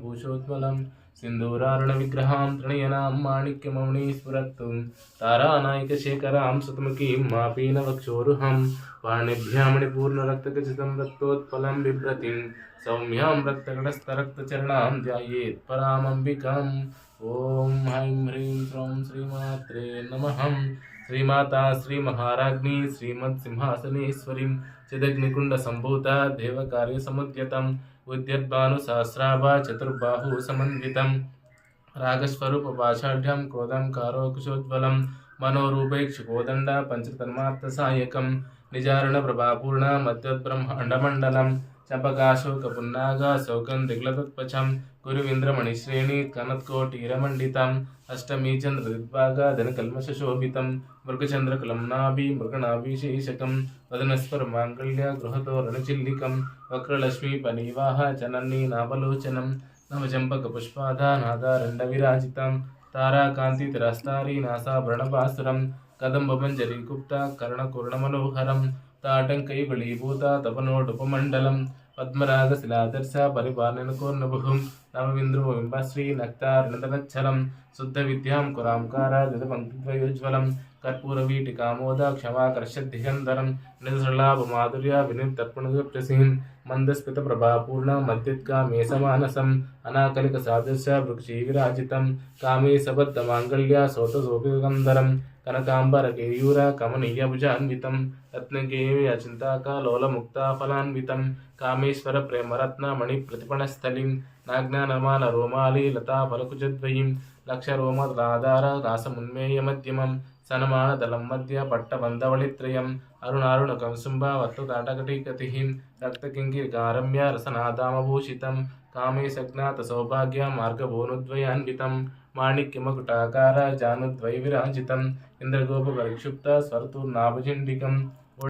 भूषोत्मलं सिन्दूरारुणविग्रहां त्रणयनां माणिक्यमौनि स्फुरत्तु तारानायकशेखरां सुतमुखीं मापीनवक्षोरुहं पाणिभ्यां मणिपूर्णरक्तखचितं रक्तोत्पलं बिभ्रतीं सौम्यां रक्तकटस्थरक्तचरणां ध्यायेत् परामम्बिकाम्। ओम ऐं ह्रीं श्रौं श्रीमात्रे नमः। श्रीमाता श्रीमहाराज्ञी श्रीमत्सिंहासनेश्वरीं चिदग्निकुण्डसम्भूता देवकार्यसमुद्यतम् उद्यद्भानुसहस्राभा चतुर्बाहुसमन्वितं रागस्वरूपपाषाढ्यं क्रोधं कारोकुशोज्ज्वलं मनोरूपैक्षुकोदण्ड पञ्चतन्मात्तसायकं निजारणप्रभापूर्ण मध्योद्ब्रह्माण्डमण्डलं चंपकाशोकपुन्नागा सौगन्धिग्लतत्पचं गुरुविन्द्रमणिश्रेणी कनत्कोटीरमण्डितम् अष्टमी चन्द्रदिग्भागाधनकल्मषशोभितं मृगचन्द्रकलम्नाभि मृगनाभिशेषकं वदनस्वरमाङ्गल्य गृहतोरणचिल्लिकं वक्रलक्ष्मीपनीवाह जननीनावलोचनं नवचम्पकपुष्पाधानादारण्डविराजितं ताराकान्तितिरस्तारी नासाभरणभास्वरं कदम्बमञ्जरीगुप्ता कर्णपूर्णमनोहरं ताटङ्कैबलीभूता तपनोडुपमण्डलं पद्मरागशिलादर्श परिपालनकोर्णभुं नवमिन्द्रोबिम्बश्री नक्तारणतनच्छलं शुद्धविद्यां कुरांकारादितपङ्क्तिद्वयोज्ज्वलं कर्पूरवीटिकामोदा क्षमाकर्षद्धिगन्धरं निजसृलाभमाधुर्या विनितर्पणगप्रसीं मन्दस्मितप्रभापूर्ण मद्युत्कामे समानसम् अनाकलिकसादृश वृक्षीविराजितं कामे सबद्धमाङ्गल्य सोतसोऽपिगन्धरं कनकाम्बरकेयूर कमनीयभुजान्वितं रत्नगेयचिन्ताकालोलमुक्ताफलान्वितं कामेश्वर प्रेमरत्नमणिप्रतिपणस्थलीं नाज्ञानमालरोमाली लताफलकुजद्वयीं लक्षरोमदलाधार रासमुन्मेयमध्यमं सनमानदलं मध्य पट्टबन्धवलित्रयम् अरुणारुणकं शुम्भावर्तुताटकटिकतिः रक्तकिङ्किरकारम्य रसनादामभूषितं कामे सज्ञातसौभाग्य मार्गभूनुद्वयान्वितं माणिक्यमकुटाकार जानुद्वयविराजितम् इन्द्रगोपपरिक्षुप्त स्वरतूर्नाभजिण्डिकं